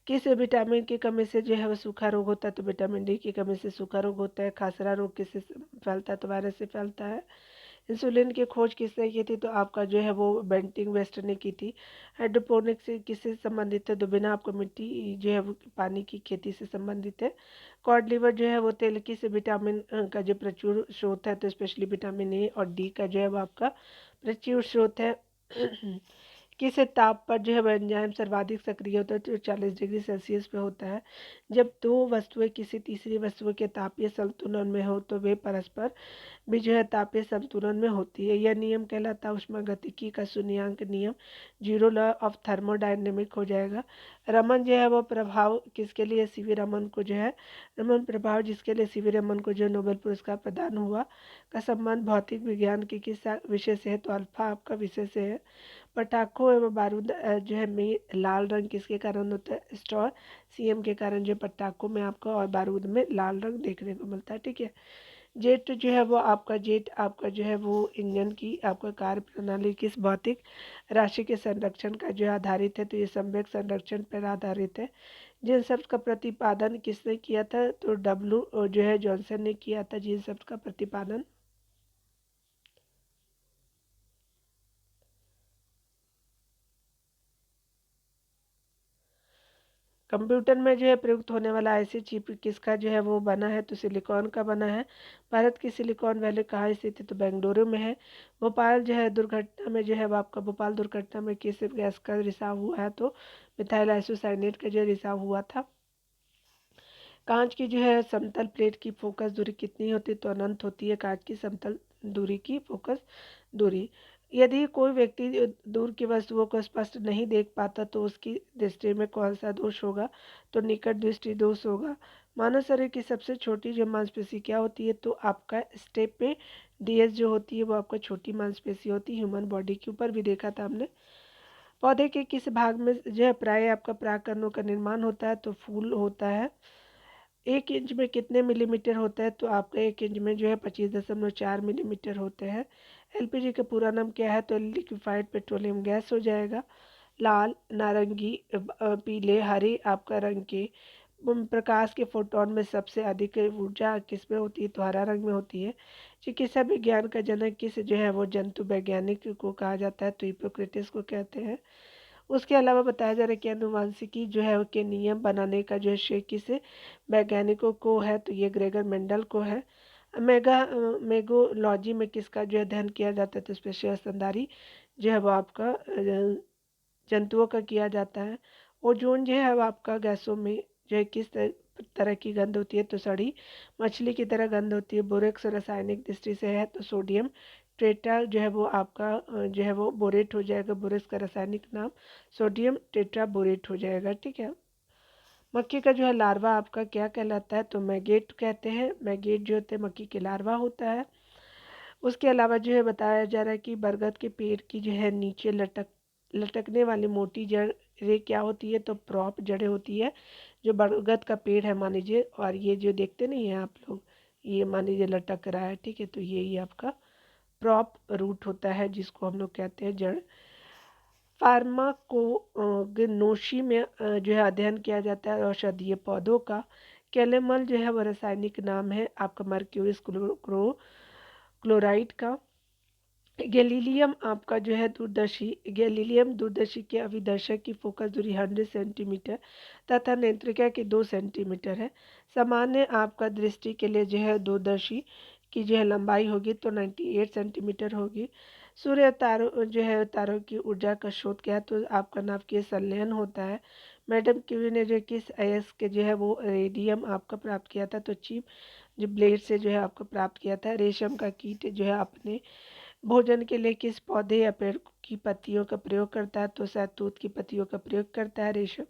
किस विटामिन की कमी से जो है वो सूखा रोग होता है, तो विटामिन डी की कमी से सूखा रोग होता है। खासरा रोग किससे फैलता है, तो वायरस से फैलता है। इंसुलिन की खोज किसने की थी, तो आपका जो है वो बेंटिंग वेस्ट ने की थी। हाइड्रोपोनिक्स से किससे संबंधित है, तो बिना आपको मिट्टी जो है वो पानी की खेती से संबंधित है। कॉड लिवर जो है वो तेल किस विटामिन का जो प्रचुर स्रोत है, तो स्पेशली विटामिन ए और डी का जो है वो आपका प्रचुर स्रोत है। किस ताप पर जो है वह एंजाइम सर्वाधिक सक्रिय होता है, तो 40 डिग्री सेल्सियस पे होता है। जब दो वस्तुएं किसी तीसरी वस्तु के तापीय संतुलन में हो, तो वे परस्पर भी जो है तापीय संतुलन में होती है। यह नियम कहलाता है ऊष्मागतिकी का शून्यांक नियम, जीरो लॉ ऑफ थर्मोडायनेमिक हो जाएगा। रमन जो है वो प्रभाव किसके लिए, सीवी रमन को जो है रमन प्रभाव जिसके लिए सीवी रमन को जो नोबेल पुरस्कार प्रदान हुआ, का संबंध भौतिक विज्ञान के किस विषय से है, तो अल्फा आपका विषय से है। पटाखों एवं बारूद जो है में लाल रंग किसके कारण होता है, स्ट्रॉ सीएम के कारण जो पटाखों में आपका और बारूद में लाल रंग देखने को मिलता है। ठीक है। जेट आपका जो है वो इंजन की आपका कार्य प्रणाली किस भौतिक राशि के संरक्षण का जो आधारित है, तो ये संवेग संरक्षण पर आधारित है। जिन शब्द का प्रतिपादन किसने किया था, तो डब्ल्यू जो है जॉनसन ने किया था जिन शब्द का प्रतिपादन। कंप्यूटर में जो है प्रयुक्त होने वाला आईसी चिप किसका जो है वो बना है, तो सिलिकॉन का बना है। भारत की सिलिकॉन वैली कहाँ स्थित है, तो बेंगलुरु में है। भोपाल जो है दुर्घटना में जो है वो आपका भोपाल दुर्घटना में किस गैस का रिसाव हुआ है, तो मिथाइल आइसोसाइनेट का जो रिसाव हुआ था। कांच की जो है समतल प्लेट की फोकस दूरी कितनी होती है, तो अनंत होती है कांच की समतल दूरी की फोकस दूरी। यदि कोई व्यक्ति दूर की वस्तुओं को स्पष्ट नहीं देख पाता, तो उसकी दृष्टि में कौन सा दोष होगा, तो निकट दृष्टि दोष होगा। मानव शरीर की सबसे छोटी जो मांसपेशी क्या होती है, तो आपका स्टेपे डीएस जो होती है वो आपका छोटी मांसपेशी होती है। ह्यूमन बॉडी के ऊपर भी देखा था हमने। पौधे के किस भाग में जो है प्राय आपका परागकणों का निर्माण होता है, तो फूल होता है। 1 इंच में कितने मिलीमीटर होता है, तो आपका 1 इंच में जो है 25.4 मिलीमीटर होते हैं। एलपीजी का पूरा नाम क्या है, तो लिक्विफाइड पेट्रोलियम गैस हो जाएगा। लाल, नारंगी, पीले, हरे आपका रंग के प्रकाश के फोटोन में सबसे अधिक ऊर्जा किस में होती है, तो हरा रंग में होती है। चिकित्सा विज्ञान का जनक किस जो है वो जंतु वैज्ञानिक को कहा जाता है, तो हिप्पोक्रेटिस को कहते हैं। उसके अलावा बताया जा रहा है कि आनुवंशिकी जो है के नियम बनाने का जो है श्रेय किस वैज्ञानिकों को है, तो ये ग्रेगर मेंडल को है। मेगोलॉजी में किसका जो है अध्ययन किया जाता है, तो स्पेशल स्तनधारी जो है वो आपका जंतुओं का किया जाता है। ओजोन जो है वो आपका गैसों में जो है किस तरह की गंध होती है, तो सड़ी मछली की तरह गंध होती है। बोरेक्स रासायनिक दृष्टि से है तो सोडियम टेट्रा जो है वो आपका जो है वो बोरेट हो जाएगा। बोरेक्स का रासायनिक नाम सोडियम टेट्रा बोरेट हो जाएगा। ठीक है। मक्खी का जो है लार्वा आपका क्या कहलाता है, तो मैगेट कहते हैं। मैगेट जो होते हैं मक्खी के लार्वा होता है। उसके अलावा जो है बताया जा रहा है कि बरगद के पेड़ की जो है नीचे लटकने वाली मोटी जड़ें क्या होती है, तो प्रॉप जड़ें होती है। जो बरगद का पेड़ है मान लीजिए, और ये जो देखते नहीं हैं आप लोग, ये मान लीजिए लटक रहा है, ठीक है, तो ये आपका प्रॉप रूट होता है, जिसको हम लोग कहते हैं जड़। फार्माकोग्नोसी में जो है अध्ययन किया जाता है औषधीय पौधों का। कैलेमल जो है वो रासायनिक नाम है आपका मर्क्यूरिस क्लोराइड का। गैलीलियम आपका जो है दूरदर्शी, गैलीलियम दूरदर्शी के अभिदर्शक की फोकस दूरी 100 सेंटीमीटर तथा नेत्रिका की 2 सेंटीमीटर है। सामान्य आपका दृष्टि के लिए जो है दूरदर्शी की जो है लंबाई होगी तो 98 सेंटीमीटर होगी। सूर्य तारों जो है तारों की ऊर्जा का स्रोत क्या है, तो आपका नाभिकीय संलयन होता है। मैडम क्यूरी ने जो किस अयस्क के जो है वो रेडियम आपका प्राप्त किया था, तो चीप जो ब्लेड से जो है आपको प्राप्त किया था। रेशम का कीट जो है अपने भोजन के लिए किस पौधे या पेड़ की पत्तियों का प्रयोग करता है, तो शहतूत की पत्तियों का प्रयोग करता है। रेशम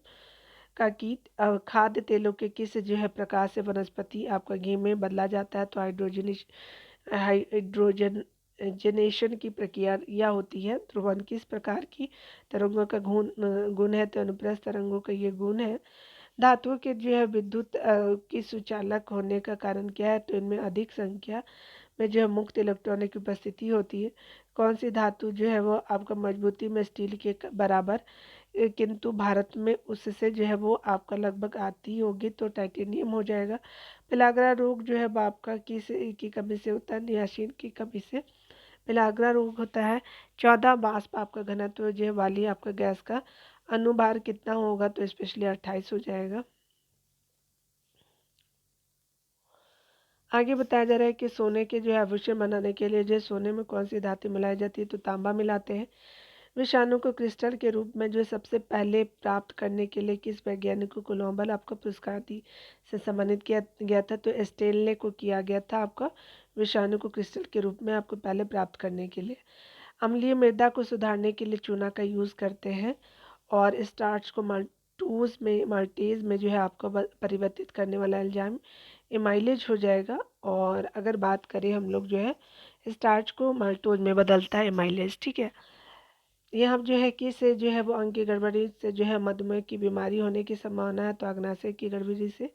का कीट खाद्य तेलों के किस जो है प्रकार से वनस्पति आपका घी में बदला जाता है, तो हाइड्रोजनेशन की प्रक्रिया यह होती है। ध्रुवन किस प्रकार की तरंगों का गुण है, तो अनुप्रस्थ तरंगों का ये गुण है। धातुओं के जो है विद्युत की सुचालक होने का कारण क्या है, तो इनमें अधिक संख्या में जो है मुक्त इलेक्ट्रॉनों की उपस्थिति होती है। कौन सी धातु जो है वो आपका मजबूती में स्टील के बराबर, किंतु भारत में उससे जो है वो आपका लगभग आती होगी, तो टाइटेनियम हो जाएगा। पेलाग्रा रोग जो है वो आपका किस की कमी से होता है, नियासिन की कमी से पेलाग्रा रोग होता है। 14 वाष्प आपका घनत्व जो है वाली आपका गैस का अनुभार कितना होगा, तो स्पेशली 28 हो जाएगा। आगे बताया जा रहा है कि सोने के जो है आभूषण बनाने के लिए जो सोने में कौन सी धातु मिलाई जाती है, तो तांबा मिलाते हैं। विषाणु को क्रिस्टल के रूप में जो सबसे पहले प्राप्त करने के लिए किस वैज्ञानिक को नोबेल आपका पुरस्कार से सम्मानित किया गया था, तो स्टेनले को किया गया था आपका विषाणु को क्रिस्टल के रूप में आपको पहले प्राप्त करने के लिए। अम्लीय मृदा को सुधारने के लिए चूना का यूज़ करते हैं, और स्टार्च को माल्टेज में जो है आपको परिवर्तित करने वाला एंजाइम एमाइलेज हो जाएगा। और अगर बात करें हम लोग जो है स्टार्च को माल्टोज में बदलता है एमाइलेज। ठीक है। यहाँ जो है कि से जो है वो अंग की गड़बड़ी से जो है मधुमेह की बीमारी होने की संभावना है, तो अग्नाशय की गड़बड़ी से।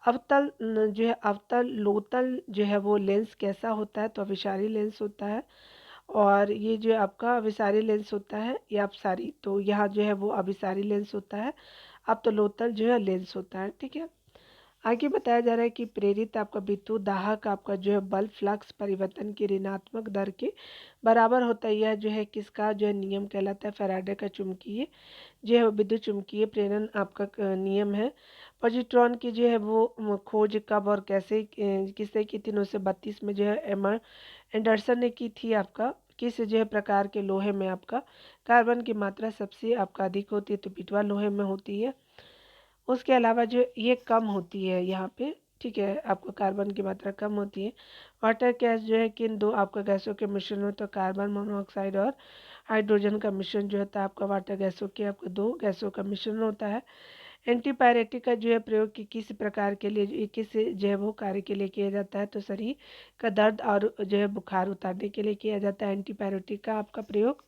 जो है अवतल लोतल जो है वो लेंस कैसा होता है, तो अभिसारी लेंस होता है। और ये जो आपका अभिसारी लेंस होता है या अपसारी, तो यहाँ जो है वो अभिसारी लेंस होता है। अब तो लोतल जो है लेंस होता है। ठीक है। आगे बताया जा रहा है कि प्रेरित आपका विद्युत दाहक आपका जो है बल फ्लक्स परिवर्तन की ऋणात्मक दर के बराबर होता है। यह जो है किसका जो है नियम कहलाता है, फैराडे का चुंबकीय जो है विद्युत चुम्बकीय प्रेरण आपका नियम है। पॉजिट्रॉन की जो है वो खोज कब और कैसे किसने की थी, 1932 में जो है एंडरसन ने की थी। आपका किस जो है प्रकार के लोहे में आपका कार्बन की मात्रा सबसे आपका अधिक होती है, तो पिटवा लोहे में होती है। उसके अलावा जो ये कम होती है यहाँ पे, ठीक है, आपको कार्बन की मात्रा कम होती है। वाटर गैस जो है किन दो आपका गैसों के मिश्रण हो, तो कार्बन मोनोऑक्साइड और हाइड्रोजन का मिश्रण जो होता है आपका वाटर गैसों के आपको दो गैसों का मिश्रण होता है। एंटीपायरेटिक का जो है प्रयोग किस प्रकार के लिए किस जो है वो कार्य के लिए किया जाता है, तो शरीर का दर्द और जो है बुखार उतारने के लिए किया जाता है एंटीपायरेटिक का आपका प्रयोग।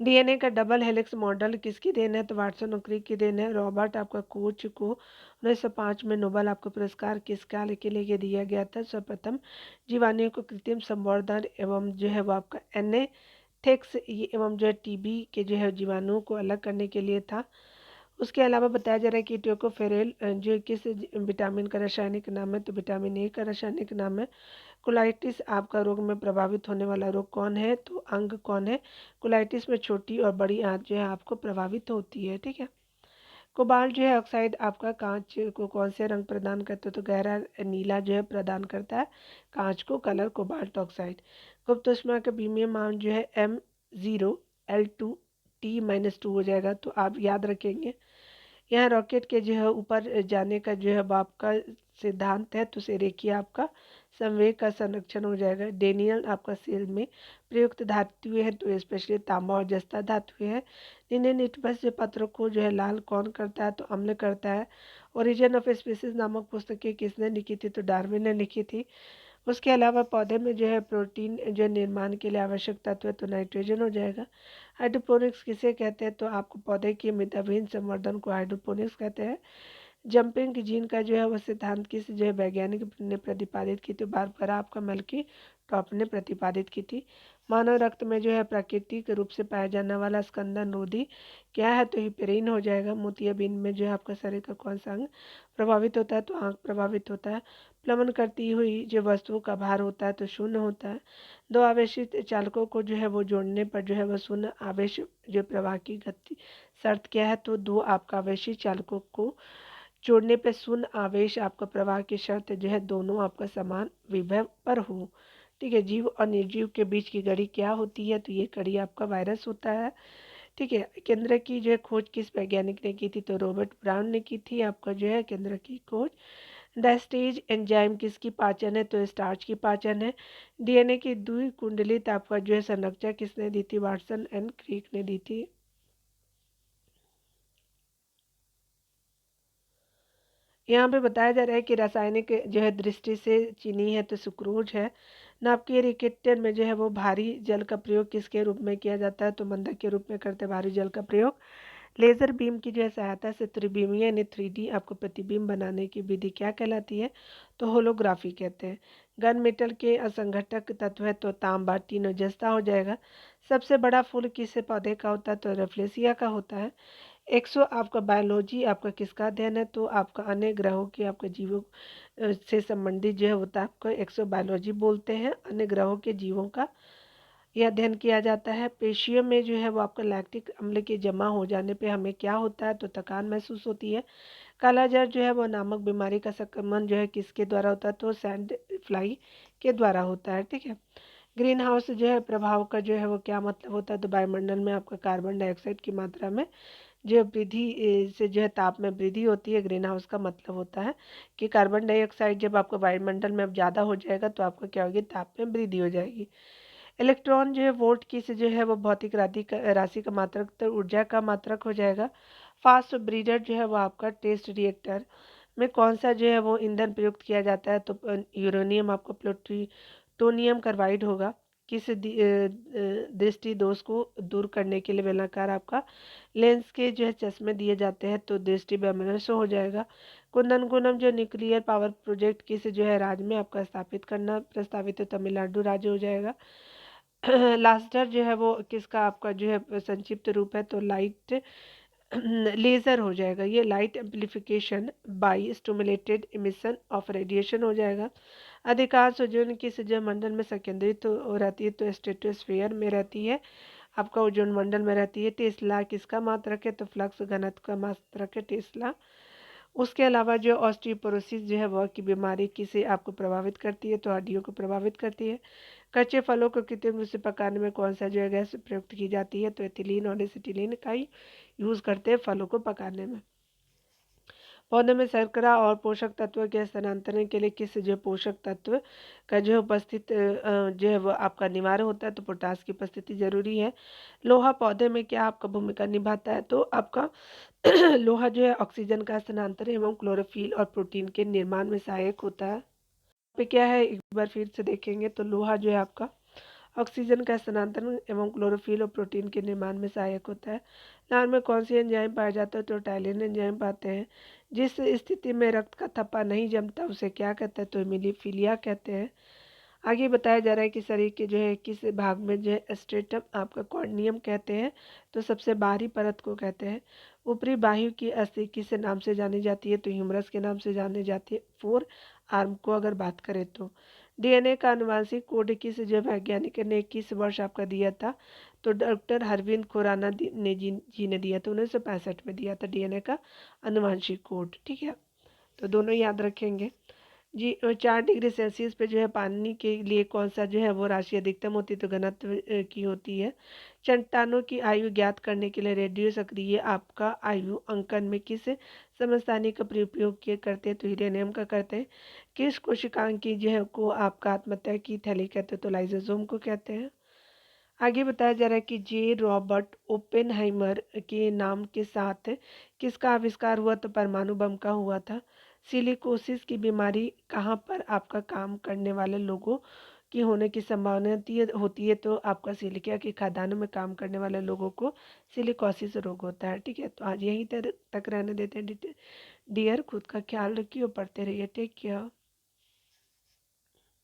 डीएनए का डबल हेलिक्स मॉडल किसकी देन है, तो वाटसन और क्रिक की देन है। रॉबर्ट आपका कोच को 1905 में नोबेल आपको पुरस्कार किस कार्य के लिए दिया गया था, सर्वप्रथम जीवाणुओं को कृत्रिम संवर्धन एवं जो है वो आपका एनेथेक्स एवं जो है टीबी के जो है जीवाणुओं को अलग करने के लिए था। उसके अलावा बताया जा रहा है कि टोकोफेरेल जो किस विटामिन का रासायनिक नाम है, तो विटामिन ए का रासायनिक नाम है। कोलाइटिस आपका रोग में प्रभावित होने वाला रोग कौन है, तो अंग कौन है। कोलाइटिस में छोटी और बड़ी आंत जो है आपको प्रभावित होती है। ठीक है। कोबाल्ट जो है ऑक्साइड आपका कांच को कौन से रंग प्रदान करता है, तो गहरा नीला जो है प्रदान करता है कांच को कलर कोबाल्ट ऑक्साइड। गुप्त ऊष्मा का प्रीमियम मान जो है M0L2T-2 हो जाएगा। तो आप याद रखेंगे यहाँ रॉकेट के जो है ऊपर जाने का जो है वो आपका सिद्धांत है, तो उसे रेखीय आपका संवेग का संरक्षण हो जाएगा। डेनियल आपका सेल में प्रयुक्त धातुएं है, तो स्पेशली तांबा और जस्ता धातुएं है। जिन्हें निटबस जो पत्रों को जो है लाल कौन करता है, तो अम्ल करता है। ओरिजिन ऑफ स्पीसीज नामक पुस्तकें किसने लिखी थी, तो डार्विन ने लिखी थी। उसके अलावा पौधे में जो है प्रोटीन जो निर्माण के लिए आवश्यक तत्व है, तो नाइट्रोजन हो जाएगा। हाइड्रोपोनिक्स किसे कहते हैं, तो आपको पौधे की मृदाविहीन संवर्धन को हाइड्रोपोनिक्स कहते हैं। जंपिंग जीन का जो है वो सिद्धांत किस जो है वैज्ञानिक ने प्रतिपादित की थी, बारबरा आपका मल्की टॉप ने प्रतिपादित की थी। मानव रक्त में जो है प्राकृतिक रूप से पाया जाने वाला स्कंदन रोधी क्या है, तो हिपेरिन हो जाएगा। मोतियाबिंद में जो है आपका शरीर का कौन सा अंग प्रभावित होता है, तो आंख प्रभावित होता है। प्लवन करती हुई जो वस्तुओं का भार होता है, तो शून्य होता है। दो आवेशित चालकों को जो है वो जोड़ने पर जो है वो शून्य आवेश जो प्रवाह की गति शर्त क्या है, तो दो आपका आवेशित चालकों को जोड़ने पे शून्य आवेश आपका प्रवाह की शर्त जो है दोनों आपका समान विभव पर हो। ठीक है। जीव और निर्जीव के बीच की कड़ी क्या होती है, तो ये कड़ी आपका वायरस होता है। ठीक है। केंद्र की जो है खोज किस वैज्ञानिक ने की थी, तो रॉबर्ट ब्राउन ने की थी आपका जो है केंद्र की खोज। डायस्टेज एंजाइम किसकी पाचन है, तो स्टार्च की पाचन है। डीएनए की द्विकुंडलित आपका जो है संरचना किसने दी थी, वाटसन एंड क्रिक ने दी थी। यहाँ पे बताया जा रहा है कि रासायनिक जो है दृष्टि से चीनी है, तो सुक्रोज है। नाभिकीय रिएक्टर में जो है वो भारी जल का प्रयोग किसके रूप में किया जाता है, तो मंदक के रूप में करते हैं भारी जल का प्रयोग। लेजर बीम की जो है सहायता से त्रिविमीय यानी 3D आपको प्रतिबिंब बनाने की विधि क्या कहलाती है, तो होलोग्राफी कहते हैं। गन मेटल के असंघटक तत्व है, तो तांबा तीनों जस्ता हो जाएगा। सबसे बड़ा फूल किस पौधे का होता है, तो रेफ्लेसिया का होता है। एक्सो आपका बायोलॉजी आपका किसका अध्ययन है, तो आपका अन्य ग्रहों की आपका जीवों से संबंधित जो है होता है आपको एक्सो बायोलॉजी बोलते हैं। अन्य ग्रहों के जीवों का यह अध्ययन किया जाता है। पेशियों में जो है वो आपका लैक्टिक अम्ल के जमा हो जाने पे हमें क्या होता है, तो थकान महसूस होती है। कालाजार जो है वो नामक बीमारी का संक्रमण जो है किसके द्वारा होता है, तो सैंड फ्लाई के द्वारा होता है। ठीक है। ग्रीन हाउस जो है प्रभाव का जो है वो क्या मतलब होता है, तो वायुमंडल में आपका कार्बन डाइऑक्साइड की मात्रा में जो वृद्धि से जो है ताप में वृद्धि होती है। ग्रीन हाउस का मतलब होता है कि कार्बन डाइऑक्साइड जब आपको वायुमंडल में अब ज़्यादा हो जाएगा, तो आपको क्या होगी, ताप में वृद्धि हो जाएगी। इलेक्ट्रॉन जो है वोल्ट की से जो है वो भौतिक राशि का मात्रक, तो ऊर्जा का मात्रक हो जाएगा। फास्ट ब्रीडर जो है वो आपका टेस्ट रिएक्टर में कौन सा जो है वो ईंधन प्रयुक्त किया जाता है, तो यूरेनियम आपको प्लूटोनियम कार्बाइड होगा। किस दृष्टि दोष को दूर करने के लिए बेलनाकार आपका लेंस के जो है चश्मे दिए जाते हैं, तो दृष्टि विमर्श हो जाएगा। कुंदनकुलम जो न्यूक्लियर पावर प्रोजेक्ट किस जो है राज्य में आपका स्थापित करना प्रस्तावित है, तमिलनाडु राज्य हो जाएगा। लास्टर जो है वो किसका आपका जो है संक्षिप्त रूप है, तो लाइट लेज़र हो जाएगा। ये light amplification by stimulated emission of radiation हो जाएगा। अधिकांश ओजोन की सौर मंडल में संकेंद्रित तो रहती है, तो स्ट्रेटोस्फेयर में रहती है, आपका ओजोन मंडल में रहती है। टेस्ला किसका मात्रक है, तो फ्लक्स घनत्व का मात्रक है टेस्ला। उसके अलावा जो ऑस्टियोपोरोसिस जो है वह की बीमारी किसे आपको प्रभावित करती है, तो हड्डियों को प्रभावित करती है। कच्चे फलों को कृत्रिम रूप से पकाने में कौन सा जो है गैस प्रयुक्त की जाती है, तो एथिलीन और एसिटिलीन का ही यूज़ करते हैं फलों को पकाने में। पौधे में शर्करा और पोषक तत्व के स्थानांतरण के लिए किस जो पोषक तत्व का जो उपस्थित जो है वो आपका अनिवार्य होता है, तो पोटास की उपस्थिति जरूरी है। लोहा पौधे में क्या आपका भूमिका निभाता है, तो आपका लोहा जो है ऑक्सीजन का स्थानांतरण एवं क्लोरोफिल और प्रोटीन के निर्माण में सहायक होता है। पे क्या है एक बार फिर से देखेंगे, तो लोहा जो है आपका ऑक्सीजन का स्थानांतरण एवं क्लोरोफिल और प्रोटीन के निर्माण में सहायक होता है। लार में कौन सी एंजाइम पाया जाता है, तो टाइलिन एंजाइम पाते हैं। जिस स्थिति में रक्त का थप्पा नहीं जमता उसे क्या कहते हैं, तो हीमोफिलिया कहते हैं। आगे बताया जा रहा है कि शरीर के जो है किस भाग में जो है स्ट्रेटम आपका कॉर्नियम कहते हैं, तो सबसे बाहरी परत को कहते हैं। ऊपरी बाहु की अस्थि किस नाम से जानी जाती है, तो ह्यूमरस के नाम से जानी जाती है। फोर आर्म को अगर बात करें तो डीएनए का आनुवंशिक कोड किस जो वैज्ञानिक ने किस वर्ष आपका दिया था? तो डॉक्टर अरविंद खुराना जी ने दिया था, 1965 में दिया था डीएनए का आनुवंशिक कोड। ठीक है, तो दोनों याद रखेंगे जी। 4 डिग्री सेल्सियस पे जो है पानी के लिए कौन सा जो है वो राशि अधिकतम होती है? तो घनत्व की होती है। चट्टानों की आयु ज्ञात करने के लिए रेडियो सक्रिय आपका आयु अंकन में किस समस्थानिक का प्रयोग किए करते हैं? तो यूरेनियम का करते हैं। किस कोशिकांग की जो है को आपका आत्महत्या की थैली कहते हैं? तो लाइसोसोम को कहते हैं। आगे बताया जा रहा है कि जे रॉबर्ट ओपेनहाइमर के नाम के साथ किसका आविष्कार हुआ? तो परमाणु बम का हुआ था। सिलिकोसिस की बीमारी कहाँ पर आपका काम करने वाले लोगों की होने की संभावना होती है? तो आपका सिलिका की खदानों में काम करने वाले लोगों को सिलिकोसिस रोग होता है। ठीक है, तो आज यहीं तक रहने देते हैं डियर। खुद का ख्याल रखिए और पढ़ते रहिए। Take care.